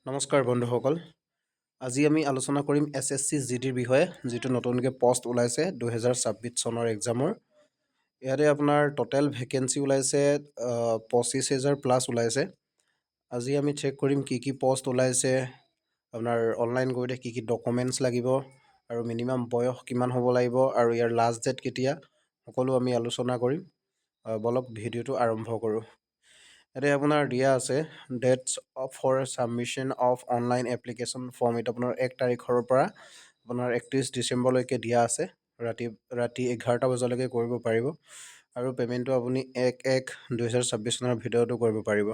নমস্কাৰ বন্ধুসকল। আজি আমি আলোচনা কৰিম SSC GDৰ বিষয়ে, যিটো নতুনকৈ পষ্ট ওলাইছে 2026 চনৰ এক্সামৰ। ইয়াতে আপোনাৰ টোটেল ভেকেঞ্চি ওলাইছে 25,000 প্লাছ ওলাইছে। আজি আমি চেক কৰিম কি পষ্ট ওলাইছে, আপোনাৰ অনলাইন কৰোঁতে কি ডকুমেণ্টছ লাগিব আৰু মিনিমাম বয়স কিমান হ'ব লাগিব আৰু ইয়াৰ লাষ্ট ডেট কেতিয়া, সকলো আমি আলোচনা কৰিম। বলক ভিডিঅ'টো আৰম্ভ কৰোঁ। ইয়াতে আপোনাৰ দিয়া আছে dates for submission of online application form. এইটো আপোনাৰ 1 তাৰিখৰ পৰা আপোনাৰ 31 ডিচেম্বৰলৈকে দিয়া আছে। ৰাতি 11টা বজালৈকে কৰিব পাৰিব আৰু পে'মেণ্টটো আপুনি 1/1/2026 চনৰ ভিতৰতো কৰিব পাৰিব।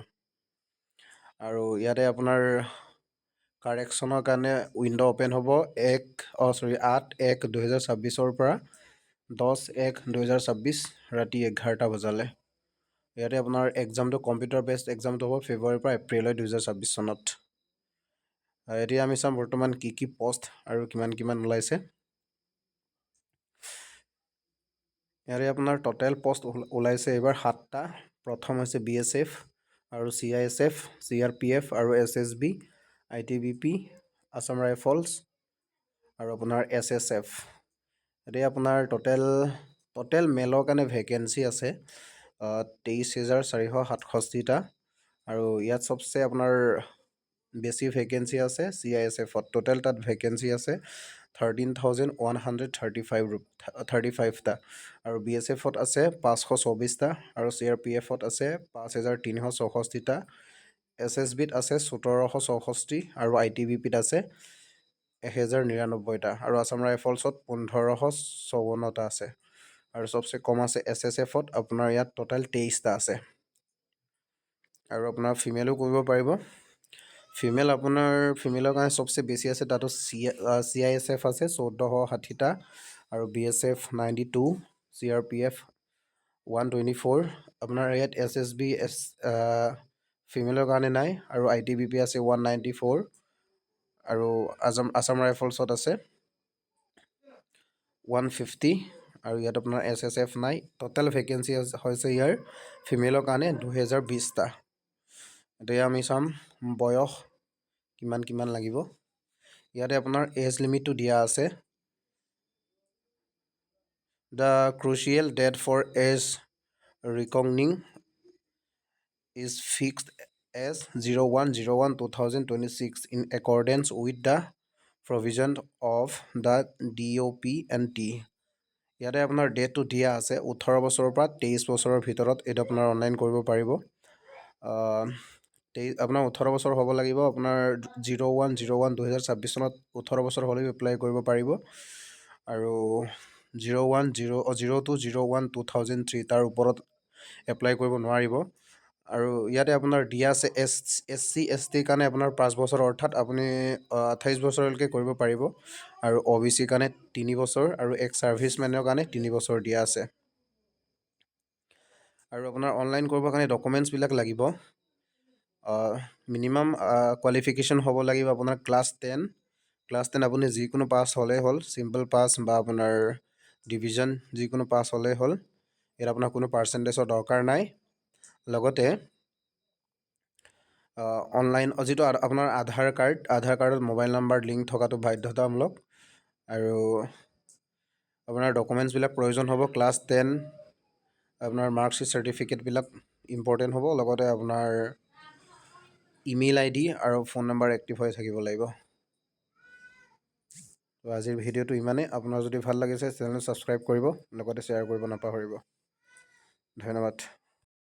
আৰু ইয়াতে আপোনাৰ কাৰেকশ্যনৰ কাৰণে উইণ্ড' অ'পেন হ'ব 8/1/2026 পৰা 10/1/2026 ৰাতি 11টা বজালৈ। ইয়াতে আপোনাৰ এক্সামটো কম্পিউটাৰ বেছড এক্সামটো হ'ব ফেব্ৰুৱাৰীৰ পৰা এপ্ৰিললৈ 2026 চনত। এতিয়া আমি চাম বৰ্তমান কি পষ্ট আৰু কিমান ওলাইছে। ইয়াৰে আপোনাৰ টোটেল পষ্ট ওলাইছে এইবাৰ 7টা। প্ৰথম হৈছে BSF আৰু CISF, CRPF আৰু SSB, ITBP, আছাম ৰাইফলছ আৰু আপোনাৰ SSF। এতিয়া আপোনাৰ টোটেল মেলৰ কাৰণে ভেকেঞ্চি আছে 23,467টা আৰু ইয়াত চবচে আপোনাৰ বেছি ভেকেঞ্চি আছে CISFত। টোটেল তাত ভেকেঞ্চি আছে 13,135টা আৰু BSFত আছে 524টা আৰু CRPFত আছে 5,364টা, SSBত আছে 1,764 আৰু ITBPত আছে 1,099টা আৰু আছাম ৰাইফলছত 1,554টা আছে আৰু চবচে কম আছে SSFত। আপোনাৰ ইয়াত টোটেল 23টা আছে আৰু আপোনাৰ ফিমেলো কৰিব পাৰিব। ফিমেলৰ কাৰণে চবচে বেছি আছে, তাতো CISF আছে 1,460টা আৰু BSF 92, CRPF 124। আপোনাৰ ইয়াত SSB ফিমেলৰ কাৰণে নাই আৰু ITBP আছে 194 আৰু আছাম ৰাইফলছত আছে 150 আৰু ইয়াত আপোনাৰ SSF নাই। টোটেল ভেকেঞ্চি হৈছে ইয়াৰ ফিমেলৰ কাৰণে 2,020টা। এতিয়া আমি চাম বয়স কিমান লাগিব। ইয়াতে আপোনাৰ এজ লিমিটটো দিয়া আছে। The crucial date for age reckoning is fixed as 01/01/2026 in accordance with the provision of the DOPNT। ইয়াতে আপোনাৰ ডেটটো দিয়া আছে 18 বছৰৰ পৰা 23 বছৰৰ ভিতৰত এইটো আপোনাৰ অনলাইন কৰিব পাৰিব। আপোনাৰ 18 বছৰ হ'ব লাগিব। আপোনাৰ 01/01/2026 চনত 18 বছৰ হ'লেও এপ্লাই কৰিব পাৰিব আৰু 02/01/2003 তাৰ ওপৰত এপ্লাই কৰিব নোৱাৰিব। আৰু ইয়াতে আপোনাৰ দিয়া আছে SC ST কাৰণে আপোনাৰ 5 বছৰ, অৰ্থাৎ আপুনি 28 বছৰলৈকে কৰিব পাৰিব আৰু OBC কাৰণে 3 বছৰ আৰু এক্স ছাৰ্ভিচমেনৰ কাৰণে 3 বছৰ দিয়া আছে। আৰু আপোনাৰ অনলাইন কৰিবৰ কাৰণে ডকুমেণ্টছবিলাক লাগিব। মিনিমাম কোৱালিফিকেশ্যন হ'ব লাগিব আপোনাৰ ক্লাছ 10 আপুনি যিকোনো পাছ হ'লেই হ'ল, চিম্পল পাছ বা আপোনাৰ ডিভিজন যিকোনো পাছ হ'লেই হ'ল। ইয়াত আপোনাৰ কোনো পাৰ্চেণ্টেজৰ দৰকাৰ নাই। লগতে অনলাইন যিটো আপোনাৰ আধাৰ কাৰ্ডত মোবাইল নাম্বাৰ লিংক থকাটো বাধ্যতামূলক আৰু আপোনাৰ ডকুমেণ্টছবিলাক প্ৰয়োজন হ'ব। ক্লাছ 10 আপোনাৰ মাৰ্কশ্বিট চাৰ্টিফিকেটবিলাক ইম্পৰ্টেণ্ট হ'ব। লগতে আপোনাৰ ইমেইল ID আৰু ফোন নম্বৰ এক্টিভ হৈ থাকিব লাগিব। তো আজিৰ ভিডিঅ'টো ইমানেই। আপোনাৰ যদি ভাল লাগিছে চেনেলটো ছাবস্ক্ৰাইব কৰিব, লগতে শ্বেয়াৰ কৰিব নাপাহৰিব। ধন্যবাদ।